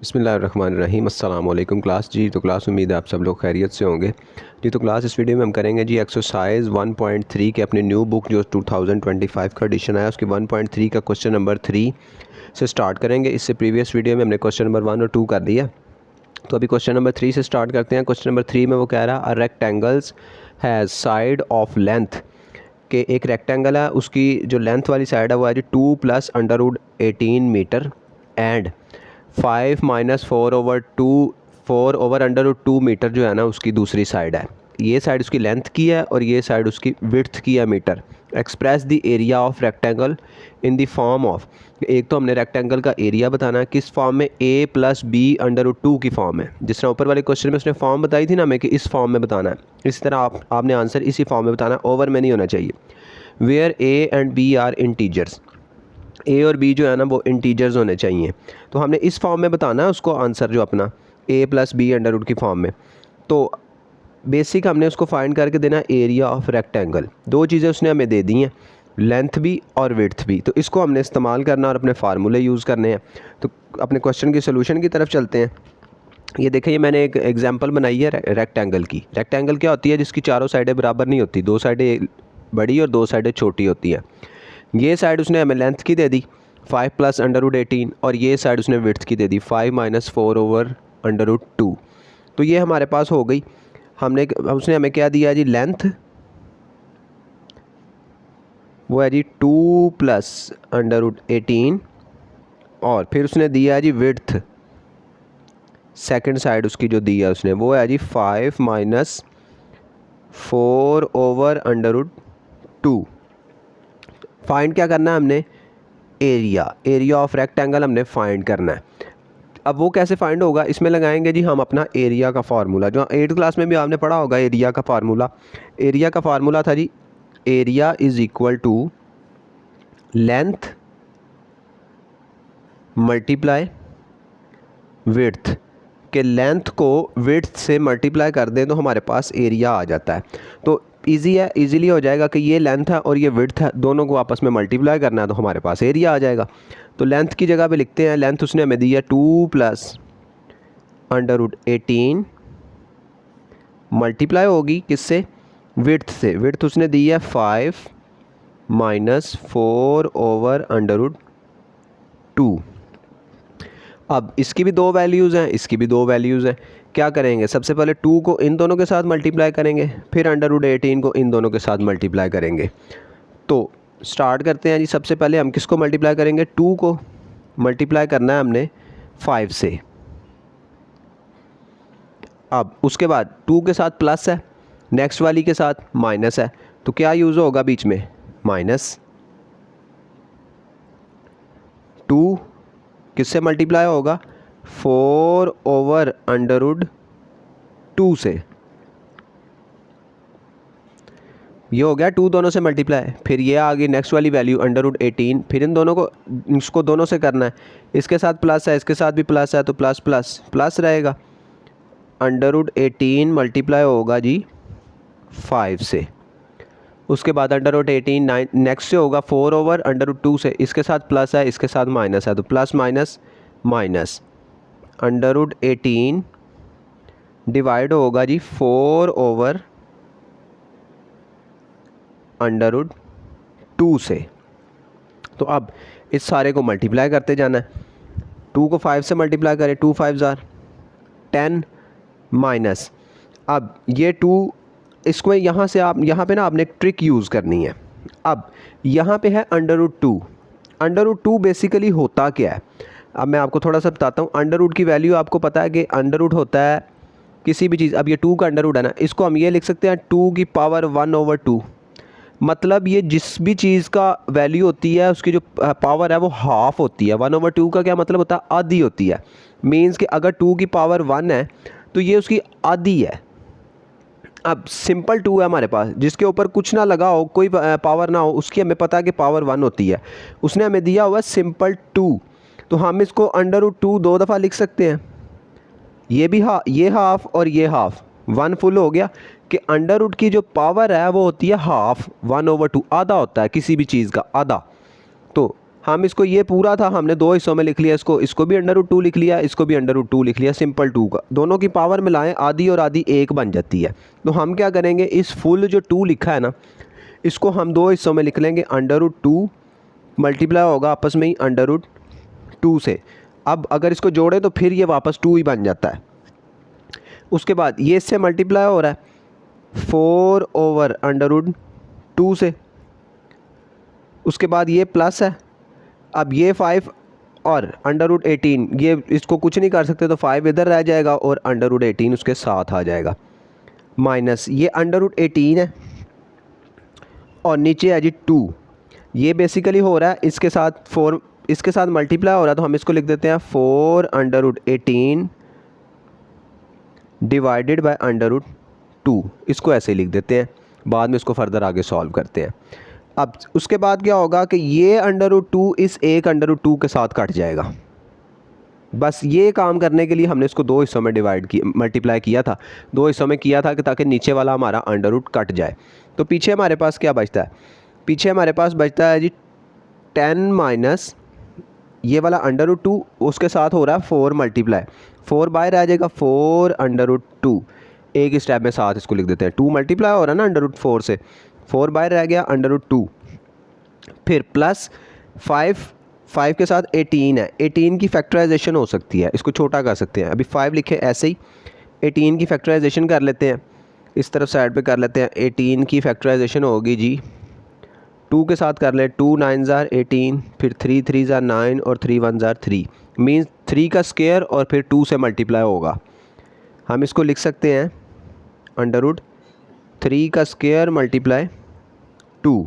बिस्मिल्लाहिर्रहमानिर्रहीम अस्सलाम वालेकुम क्लास जी। तो क्लास उम्मीद है आप सब लोग खैरियत से होंगे जी। तो क्लास इस वीडियो में हम करेंगे जी एक्सरसाइज 1.3 के अपनी न्यू बुक जो 2025 का एडिशन आया उसकी 1.3 का क्वेश्चन नंबर 3 से स्टार्ट करेंगे। इससे प्रीवियस वीडियो में हमने क्वेश्चन नंबर 1 और 2 कर दिया, तो अभी क्वेश्चन नंबर 3 से स्टार्ट करते हैं। क्वेश्चन नंबर 3 में वो कह रहा है rectangles has side of length के एक रेक्टेंगल है, उसकी जो लेंथ वाली साइड है वो है जी 2 + √18 मीटर एंड 5 - 4/2 मीटर जो है ना उसकी दूसरी साइड है। ये साइड उसकी लेंथ की है और ये साइड उसकी विड्थ की है metre. Express the area of rectangle in the form of, एक तो हमने रेक्टेंगल का एरिया बताना है किस फॉर्म में, a + b/2 की फॉर्म में। जिस तरह ऊपर वाले क्वेश्चन में उसने फॉर्म बताई थी ना हमें कि इस फॉर्म में बताना है, इसी तरह आपने आंसर इसी फॉर्म में बताना है, ओवर में नहीं होना चाहिए। Where a and b are integers, A और बी जो है ना वो इंटीजर्स होने चाहिए। तो हमने इस फॉर्म में बताना है उसको आंसर जो अपना a + b/रूट की फॉर्म में। तो बेसिक हमने उसको फाइंड करके देना एरिया ऑफ रेक्टेंगल। दो चीज़ें उसने हमें दे दी हैं, लेंथ भी और विड्थ भी, तो इसको हमने इस्तेमाल करना और अपने फार्मूले यूज़ करने हैं। तो अपने क्वेश्चन की सोल्यूशन की तरफ चलते हैं। ये देखिए, ये मैंने एक एग्जांपल बनाई है रेक्टेंगल की। रेक्टेंगल क्या होती है? जिसकी चारों साइडें बराबर नहीं होती, दो साइडें बड़ी और दो साइडें छोटी होती हैं। ये साइड उसने हमें लेंथ की दे दी 5 + √18 और ये साइड उसने विड्थ की दे दी 5 - 4/√2। तो ये हमारे पास हो गई। उसने हमें क्या दिया जी? लेंथ वो है जी 2 + √18 और फिर उसने दिया है जी विड्थ, सेकंड साइड उसकी जो दी है उसने वो है जी 5 - 4/√2। फाइंड क्या करना है हमने? एरिया ऑफ रेक्टेंगल हमने फाइंड करना है। अब वो कैसे फाइंड होगा? इसमें लगाएंगे जी हम अपना एरिया का फार्मूला, जो 8th क्लास में भी आपने पढ़ा होगा। एरिया का फार्मूला था जी, area is equal to length multiply width, के लेंथ को विड्थ से मल्टीप्लाई कर दें तो हमारे पास एरिया आ जाता है। तो इजी है, इजीली हो जाएगा कि ये लेंथ है और ये विड्थ है, दोनों को आपस में मल्टीप्लाई करना है तो हमारे पास एरिया आ जाएगा। तो लेंथ की जगह पे लिखते हैं, लेंथ उसने हमें दी है 2 + √18 मल्टीप्लाई होगी किससे? विड्थ से। विड्थ उसने दी है 5 - 4/√2। अब इसकी भी दो वैल्यूज़ हैं, इसकी भी दो वैल्यूज़ हैं। क्या करेंगे? सबसे पहले 2 को इन दोनों के साथ मल्टीप्लाई करेंगे, फिर √18 को इन दोनों के साथ मल्टीप्लाई करेंगे। तो स्टार्ट करते हैं जी। सबसे पहले हम किसको मल्टीप्लाई करेंगे? 2 को मल्टीप्लाई करना है हमने 5 से। अब उसके बाद 2 के साथ प्लस है, नेक्स्ट वाली के साथ माइनस है, तो क्या यूज़ होगा बीच में? -2 किससे मल्टीप्लाई होगा? 4/√2 से। ये हो गया 2 दोनों से मल्टीप्लाई। फिर ये आ गई नेक्स्ट वाली वैल्यू √18, फिर इन दोनों को, इसको दोनों से करना है। इसके साथ प्लस है, इसके साथ भी प्लस है, तो प्लस प्लस प्लस रहेगा। √18 मल्टीप्लाई होगा जी 5 से। उसके बाद √18 नेक्स्ट से होगा 4/√2 से। इसके साथ प्लस है, इसके साथ माइनस है, तो प्लस माइनस माइनस। √18 डिवाइड होगा जी 4/√2 से। तो अब इस सारे को मल्टीप्लाई करते जाना है। 2 को 5 से मल्टीप्लाई करें, 2 5 ज़ार 10 माइनस। अब ये 2, इसको यहाँ से आप यहाँ पे ना आपने एक ट्रिक यूज़ करनी है। अब यहाँ पे है √2। √2 बेसिकली होता क्या है? अब मैं आपको थोड़ा सा बताता हूँ। √रूट की वैल्यू आपको पता है कि √रूट होता है किसी भी चीज़। अब ये 2 का √रूट है ना, इसको हम ये लिख सकते हैं 2 की पावर 1/2। मतलब ये जिस भी चीज़ का वैल्यू होती है उसकी जो पावर है वो हाफ होती है। 1/2 का क्या मतलब होता है? आधी होती है। मीन्स कि अगर 2 की पावर 1 है तो ये उसकी आधी है। अब सिंपल 2 है हमारे पास, जिसके ऊपर कुछ ना लगा हो, कोई पावर ना हो, उसकी हमें पता है कि पावर 1 होती है। उसने हमें दिया हुआ सिंपल 2, तो हम इसको √2 दो दफ़ा लिख सकते हैं। ये भी ये हाफ और ये हाफ, 1 फुल हो गया कि √रूट की जो पावर है वो होती है हाफ, 1/2 आधा होता है किसी भी चीज़ का आधा। तो हम इसको, ये पूरा था, हमने दो हिस्सों में लिख लिया इसको भी √2 लिख लिया, इसको भी √2 लिख लिया, सिंपल 2 का। दोनों की पावर मिलाएं, आधी और आधी 1 बन जाती है। तो हम क्या करेंगे, इस फुल जो 2 लिखा है ना, इसको हम दो हिस्सों में लिख लेंगे। √2 मल्टीप्लाई होगा आपस में ही √2 से। अब अगर इसको जोड़े तो फिर ये वापस 2 ही बन जाता है। उसके बाद ये इससे मल्टीप्लाई हो रहा है 4/√2 से। उसके बाद ये प्लस है, अब ये 5 और √18, ये इसको कुछ नहीं कर सकते तो 5 इधर रह जाएगा और √18 उसके साथ आ जाएगा, माइनस ये √18 है और नीचे है जी 2। ये बेसिकली हो रहा है इसके साथ 4, इसके साथ मल्टीप्लाई हो रहा है, तो हम इसको लिख देते हैं 4/18 डिवाइडेड बाय √2। इसको ऐसे ही लिख देते हैं, बाद में इसको फर्दर आगे सॉल्व करते हैं। अब उसके बाद क्या होगा कि ये √2 इस एक √2 के साथ कट जाएगा। बस ये काम करने के लिए हमने इसको दो हिस्सों में डिवाइड किया, मल्टीप्लाई किया था, दो हिस्सों में किया था कि ताकि नीचे वाला हमारा अंडर कट जाए। तो पीछे हमारे पास क्या बचता है, पीछे हमारे पास बचता है जी 10 माइनस ये वाला √2, उसके साथ हो रहा है 4 मल्टीप्लाई, 4 बाय रह जाएगा 4/2। एक स्टेप में साथ इसको लिख देते हैं, 2 मल्टीप्लाई हो रहा है ना √4 से, 4 बाय रह गया √2। फिर प्लस 5 के साथ 18 है, 18 की फैक्टराइजेशन हो सकती है, इसको छोटा कर सकते हैं। अभी 5 लिखे ऐसे ही, 18 की फैक्टराइजेशन कर लेते हैं, इस तरफ साइड पे कर लेते हैं। 18 की फैक्टराइजेशन होगी जी 2 के साथ कर ले, 2 9 ज़ार 18, फिर 3 3 ज़ार 9 और 3 1 ज़ार 3, मीन्स 3 का स्क्वायर और फिर 2 से मल्टीप्लाई होगा। हम इसको लिख सकते हैं √3 का स्क्वायर मल्टीप्लाई 2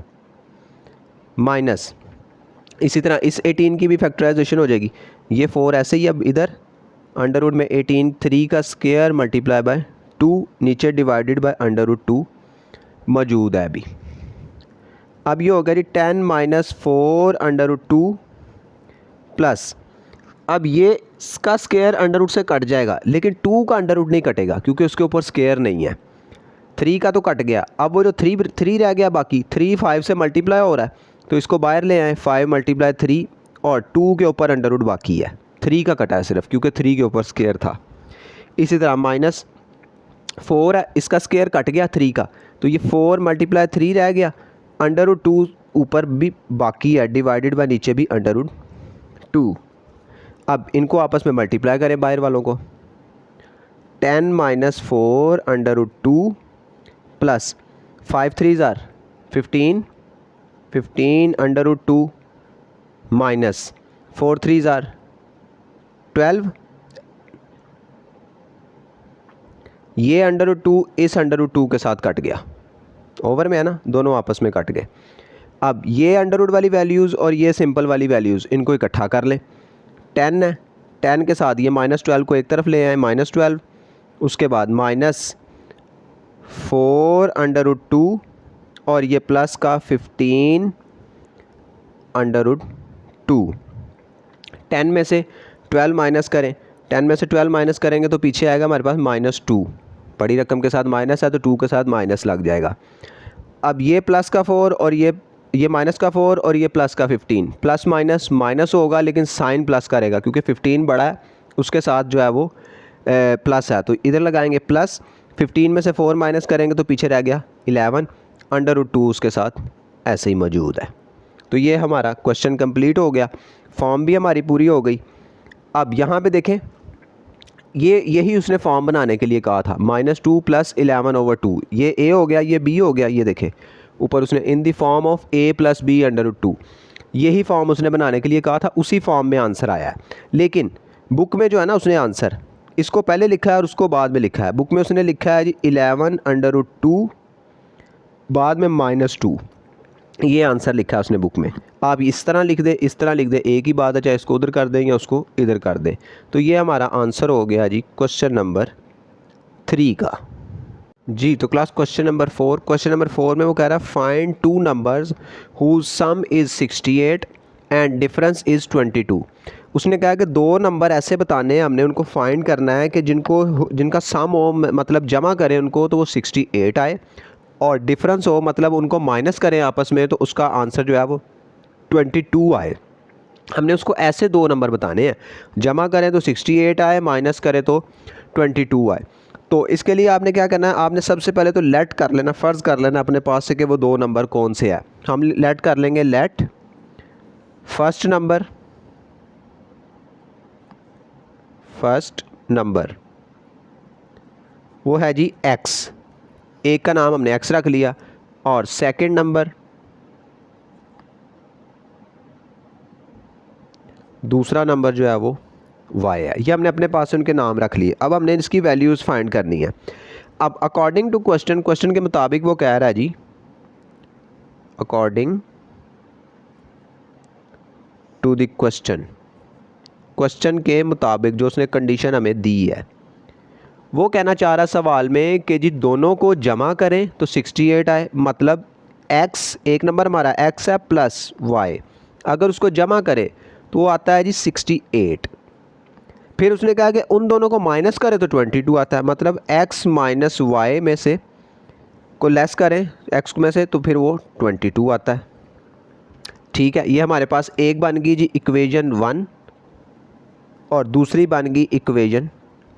माइनस, इसी तरह इस 18 की भी फैक्टराइजेशन हो जाएगी, ये 4 ऐसे ही। अब इधर अंडर में 18 3 का स्क्वायर मल्टीप्लाई बाय 2, नीचे डिवाइडेड बाय √2 मौजूद है अभी। अब ये होगा जी 10 माइनस 4/2 प्लस, अब ये इसका स्क्वायर √, से कट जाएगा, लेकिन 2 का √, नहीं कटेगा क्योंकि उसके ऊपर स्क्वायर नहीं है। 3 का तो कट गया, अब वो जो 3 रह गया बाकी, 3 5 से मल्टीप्लाई हो रहा है, तो इसको बाहर ले आए, 5 मल्टीप्लाई 3 और 2 के ऊपर √ बाकी है, 3 का कटा है सिर्फ क्योंकि 3 के ऊपर स्क्वायर था। इसी तरह माइनस 4 है, इसका स्क्वायर कट गया 3 का, तो ये 4 मल्टीप्लाई 3 रह गया, √2 ऊपर भी बाकी है, डिवाइडेड बाय नीचे भी √2। अब इनको आपस में मल्टीप्लाई करें बाहर वालों को, 10 माइनस 4/2 प्लस 5 3 ज़ार 15, 15 √2 माइनस 4 3 ज़ार 12, ये √2 इस √2 के साथ कट गया, ओवर में है ना, दोनों आपस में कट गए। अब ये अंडर वाली वैल्यूज़ और ये सिंपल वाली वैल्यूज़, इनको इकट्ठा कर लें। 10 है, 10 के साथ ये -12 को एक तरफ ले आए, -12, उसके बाद माइनस 4/2 और ये प्लस का 15/2। 10 में से 12 माइनस करें, 10 में से 12 माइनस करेंगे तो पीछे आएगा हमारे पास -2, बड़ी रकम के साथ माइनस है तो 2 के साथ माइनस लग जाएगा। अब ये प्लस का 4 और ये माइनस का 4 और ये प्लस का 15, प्लस माइनस माइनस होगा लेकिन साइन प्लस का रहेगा क्योंकि 15 बड़ा है, उसके साथ जो है वो प्लस है, तो इधर लगाएंगे प्लस। 15 में से 4 माइनस करेंगे तो पीछे रह गया 11, √2 उसके साथ ऐसे ही मौजूद है। तो ये हमारा क्वेश्चन कंप्लीट हो गया, फॉर्म भी हमारी पूरी हो गई। अब यहाँ पे देखें, यही उसने फॉर्म बनाने के लिए कहा था, -2 + 11/2, ये a हो गया, ये b हो गया, ये देखें ऊपर उसने इन the form of a + b √2, यही फॉर्म उसने बनाने के लिए कहा था, उसी फॉर्म में आंसर आया है। लेकिन बुक में जो है ना, उसने आंसर इसको पहले लिखा है और उसको बाद में लिखा है। बुक में उसने लिखा है जी 11/2 बाद में -2, ये आंसर लिखा है उसने बुक में। आप इस तरह लिख दे, इस तरह लिख दे, एक ही बात है, चाहे इसको उधर कर दें या उसको इधर कर दें। तो ये हमारा आंसर हो गया जी क्वेश्चन नंबर 3 का जी। तो class question number 4, question number 4 में वो कह रहा है find 2 numbers whose sum is 68 and difference is 22। उसने कहा कि 2 नंबर ऐसे बताने हैं, हमने उनको फाइंड करना है कि जिनका सम हो, मतलब जमा करें उनको तो वो 68 आए, और डिफरेंस हो मतलब उनको माइनस करें आपस में तो उसका आंसर जो है वो 22 आए। हमने उसको ऐसे दो नंबर बताने हैं, जमा करें तो 68 आए, माइनस करें तो 22 आए। तो इसके लिए आपने क्या करना है, आपने सबसे पहले तो लेट कर लेना, फ़र्ज़ कर लेना अपने पास से कि वो दो नंबर कौन से है। हम लेट कर लेंगे, लेट फर्स्ट नंबर वो है जी x, एक का नाम हमने x रख लिया, और सेकंड नंबर, दूसरा नंबर जो है वो y है। ये हमने अपने पास उनके नाम रख लिए। अब हमने इसकी वैल्यूज़ फाइंड करनी है। अब अकॉर्डिंग टू क्वेश्चन के मुताबिक वो कह रहा है जी, अकॉर्डिंग टू द क्वेश्चन के मुताबिक जो उसने कंडीशन हमें दी है, वो कहना चाह रहा सवाल में कि जी दोनों को जमा करें तो 68 आए, मतलब x, एक नंबर हमारा x है प्लस y, अगर उसको जमा करें तो वो आता है जी 68। फिर उसने कहा कि उन दोनों को माइनस करें तो 22 आता है, मतलब x माइनस वाई में से को लेस करें x में से तो फिर वो 22 आता है। ठीक है, ये हमारे पास एक बन गई जी इक्वेशन 1 और दूसरी बन गई इक्वेशन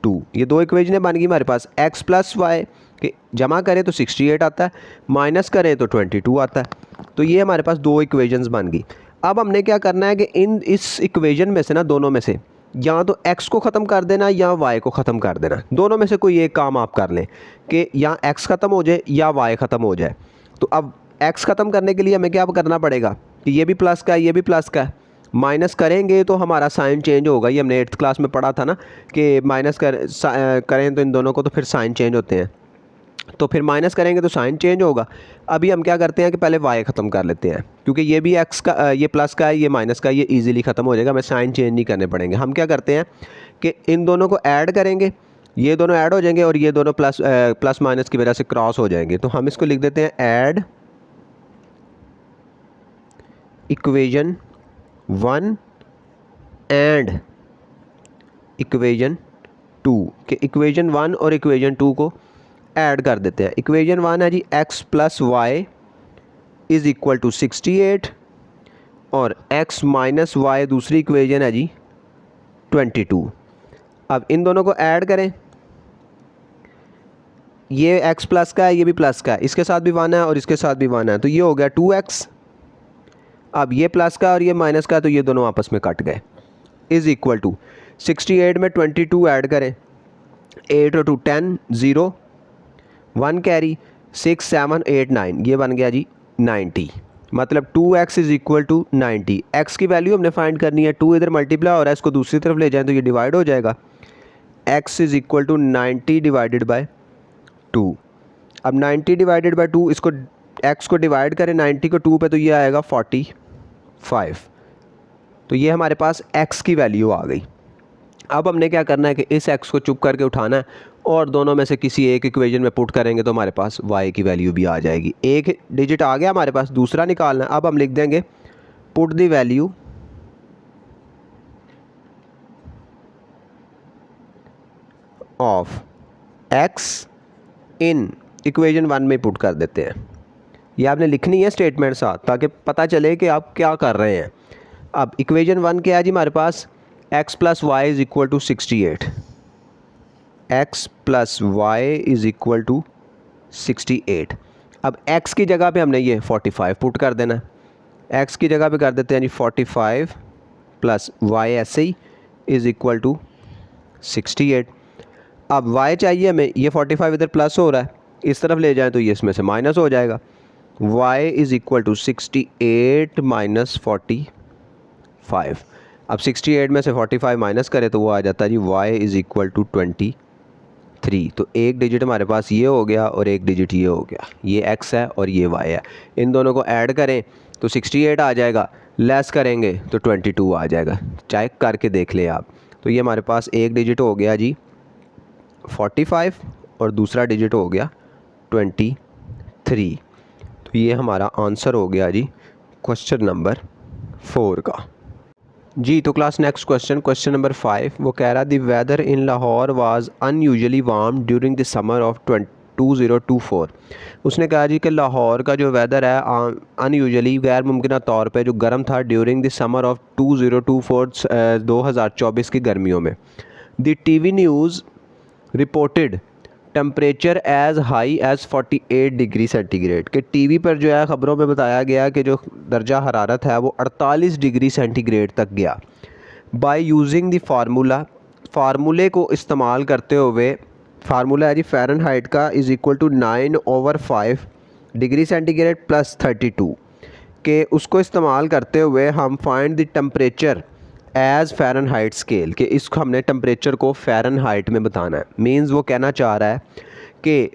2। ये दो इक्वेशनें बन गई हमारे पास। x प्लस वाई के जमा करें तो 68 आता है, माइनस करें तो 22 आता है। तो ये हमारे पास दो इक्वेशंस बन गई। अब हमने क्या करना है कि इस इक्वेशन में से ना, दोनों में से या तो x को ख़त्म कर देना या y को ख़त्म कर देना, दोनों में से कोई एक काम आप कर लें कि या x ख़त्म हो जाए या y ख़त्म हो जाए। तो अब x ख़त्म करने के लिए हमें क्या करना पड़ेगा कि ये भी प्लस का है, ये भी प्लस का है, माइनस करेंगे तो हमारा साइन चेंज होगा। ये हमने 8th क्लास में पढ़ा था ना कि माइनस करें तो इन दोनों को तो फिर साइन चेंज होते हैं, तो फिर माइनस करेंगे तो साइन चेंज होगा। अभी हम क्या करते हैं कि पहले y ख़त्म कर लेते हैं, क्योंकि ये भी x का, ये प्लस का है, ये माइनस का है, ये इजीली ख़त्म हो जाएगा, हमें साइन चेंज नहीं करने पड़ेंगे। हम क्या करते हैं कि इन दोनों को ऐड करेंगे, ये दोनों ऐड हो जाएंगे और ये दोनों प्लस माइनस की वजह से क्रॉस हो जाएंगे। तो हम इसको लिख देते हैं ऐड इक्वेशन 1 एंड इक्वेशन 2 के इक्वेशन 1 और इक्वेशन 2 को ऐड कर देते हैं। इक्वेशन 1 है जी x plus Y is equal to 68 और x माइनस वाई दूसरी इक्वेशन है जी 22। अब इन दोनों को ऐड करें, ये x प्लस का है, ये भी प्लस का है, इसके साथ भी 1 है और इसके साथ भी 1 है, तो ये हो गया 2x। अब ये प्लस का और ये माइनस का, तो ये दोनों आपस में कट गए। इज़ इक्वल टू 68 में 22 ऐड करें, 8 और 2 10, 0 1 कैरी, 6 7 8 9, ये बन गया जी 90। मतलब 2x is equal to 90। x की वैल्यू हमने फाइंड करनी है, 2 इधर मल्टीप्लाई हो रहा है, इसको दूसरी तरफ ले जाएं तो ये डिवाइड हो जाएगा। x is equal to 90 divided by 2। अब 90 डिवाइडेड बाय 2, इसको x को डिवाइड करें 90 को 2 पे तो ये आएगा 45। तो ये हमारे पास x की वैल्यू आ गई। अब हमने क्या करना है कि इस x को चुप करके उठाना है और दोनों में से किसी एक इक्वेशन में पुट करेंगे तो हमारे पास y की वैल्यू भी आ जाएगी। एक डिजिट आ गया हमारे पास, दूसरा निकालना है। अब हम लिख देंगे put the value of x in equation 1 में पुट कर देते हैं। ये आपने लिखनी है स्टेटमेंट साथ, ताकि पता चले कि आप क्या कर रहे हैं। अब इक्वेशन 1 क्या है जी हमारे पास, x plus Y is equal to 68, x plus Y is equal to 68। अब x की जगह पे हमने ये 45 पुट कर देना है। x की जगह पे कर देते हैं जी 45 प्लस y ऐसे ही इज़ इक्वल टू 68। अब y चाहिए हमें, ये 45 इधर प्लस हो रहा है, इस तरफ ले जाएं तो ये इसमें से माइनस हो जाएगा। y is equal to 68 minus 45। अब 68 में से 45 माइनस करें तो वो आ जाता है जी y इज़ इक्वल टू 23। तो एक डिजिट हमारे पास ये हो गया और एक डिजिट ये हो गया, ये x है और ये y है। इन दोनों को ऐड करें तो 68 आ जाएगा, लेस करेंगे तो 22 आ जाएगा। चेक करके देख लें आप। तो ये हमारे पास एक डिजिट हो गया जी 45 और दूसरा डिजिट हो गया 23। तो ये हमारा आंसर हो गया जी क्वेश्चन नंबर 4 का जी। तो क्लास नेक्स्ट क्वेश्चन नंबर 5, वो कह रहा the weather in Lahore was unusually warm during the summer of 2024। उसने कहा जी कि लाहौर का जो वेदर है अनयूजली गैर मुमकिन तौर पे जो गर्म था ड्यूरिंग द समर ऑफ 2024 2024 की गर्मियों में। The TV news reported temperature as high as 48 degree centigrade के टीवी पर जो है ख़बरों में बताया गया कि जो दर्जा हरारत है वो 48 डिग्री सेंटीग्रेड तक गया। बाय यूजिंग द फार्मूले को इस्तेमाल करते हुए, फार्मूला है जी फ़ारेनहाइट का is equal to 9/5 degree centigrade plus 32 के उसको इस्तेमाल करते हुए हम find the temperature as Fahrenheit scale के इसको हमने टेम्परेचर को फ़ारेनहाइट में बताना है। मींस वो कहना चाह रहा है कि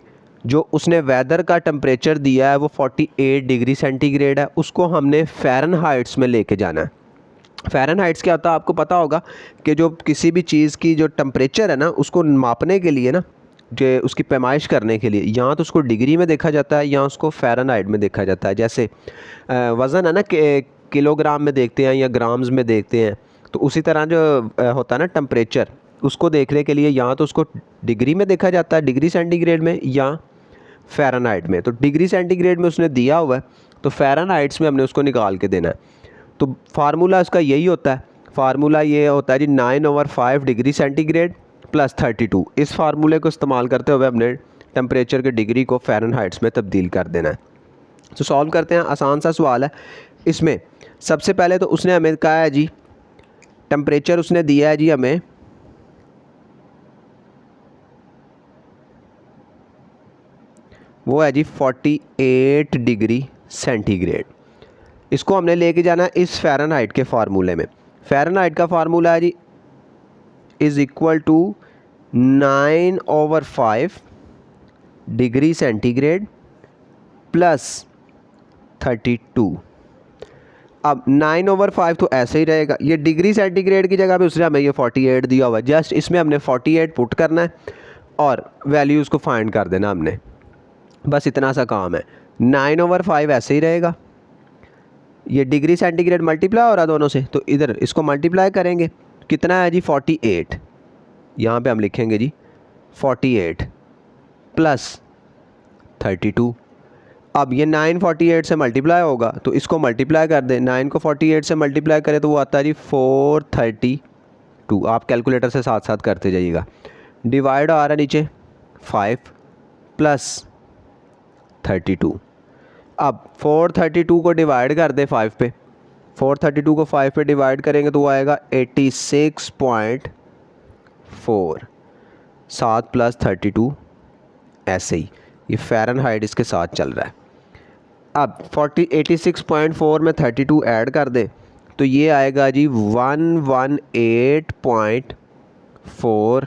जो उसने वेदर का टेम्परेचर दिया है वो 48 डिग्री सेंटीग्रेड है, उसको हमने फ़ारेनहाइट्स में लेके जाना है। फ़ारेनहाइट्स क्या होता है आपको पता होगा कि जो किसी भी चीज़ की जो टेम्परेचर है ना उसको मापने के लिए ना, जो उसकी पैमाइश करने के लिए यहाँ तो उसको डिग्री में देखा जाता है या उसको फ़ारेनहाइट में देखा जाता है। जैसे वज़न है ना किलोग्राम में देखते हैं या ग्राम्स में देखते हैं, तो उसी तरह जो होता है ना टेम्परेचर, उसको देखने के लिए यहाँ तो उसको डिग्री में देखा जाता है, डिग्री सेंटीग्रेड में या फ़ारेनहाइट में। तो डिग्री सेंटीग्रेड में उसने दिया हुआ है तो फ़ारेनहाइट्स में हमने उसको निकाल के देना है। तो फार्मूला इसका यही होता है, फार्मूला ये होता है जी 9/5 डिग्री सेंटीग्रेड प्लस 32। इस फार्मूले को इस्तेमाल करते हुए हमने टेम्परेचर के डिग्री को फ़ारेनहाइट्स में तब्दील कर देना है। तो सॉल्व करते हैं, आसान सा सवाल है। इसमें सबसे पहले तो उसने हमें कहा है जी टेम्परेचर उसने दिया है जी हमें वो है जी 48 डिग्री सेंटीग्रेड। इसको हमने लेके जाना है इस फ़ारेनहाइट के फार्मूले में। फ़ारेनहाइट का फार्मूला है जी is equal to 9/5 degree centigrade plus 32। अब 9/5 तो ऐसे ही रहेगा, ये डिग्री सेंटीग्रेड की जगह पे उसने हमें ये 48 दिया हुआ है, जस्ट इसमें हमने 48 पुट करना है और वैल्यूज़ को फाइंड कर देना हमने, बस इतना सा काम है। 9/5 ऐसे ही रहेगा, ये डिग्री सेंटीग्रेड मल्टीप्लाई हो रहा दोनों से, तो इधर इसको मल्टीप्लाई करेंगे, कितना है जी 48, यहाँ पे हम लिखेंगे जी 48 प्लस 32। अब ये 9 48 से मल्टीप्लाई होगा तो इसको मल्टीप्लाई कर दें, 9 को 48 से मल्टीप्लाई करें तो वो आता है जी 432। आप कैलकुलेटर से साथ साथ करते जाइएगा। डिवाइड आ रहा है नीचे 5 प्लस 32। अब 432 को डिवाइड कर दे 5 पे, 432 को 5 पे डिवाइड करेंगे तो वो आएगा 86.4। 7 प्लस 32 ऐसे ही, ये फ़ारेनहाइट इसके साथ चल रहा है। अब 86.4 में 32 ऐड कर दे तो ये आएगा जी 118.4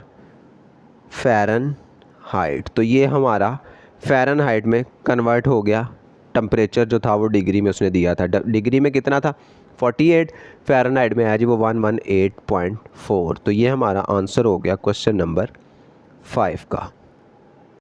फ़ारेनहाइट। तो ये हमारा फ़ारेनहाइट में कन्वर्ट हो गया। टेम्परेचर जो था वो डिग्री में उसने दिया था, डिग्री में कितना था 48, फ़ारेनहाइट में है जी वो 118.4। तो ये हमारा आंसर हो गया क्वेश्चन नंबर 5 का।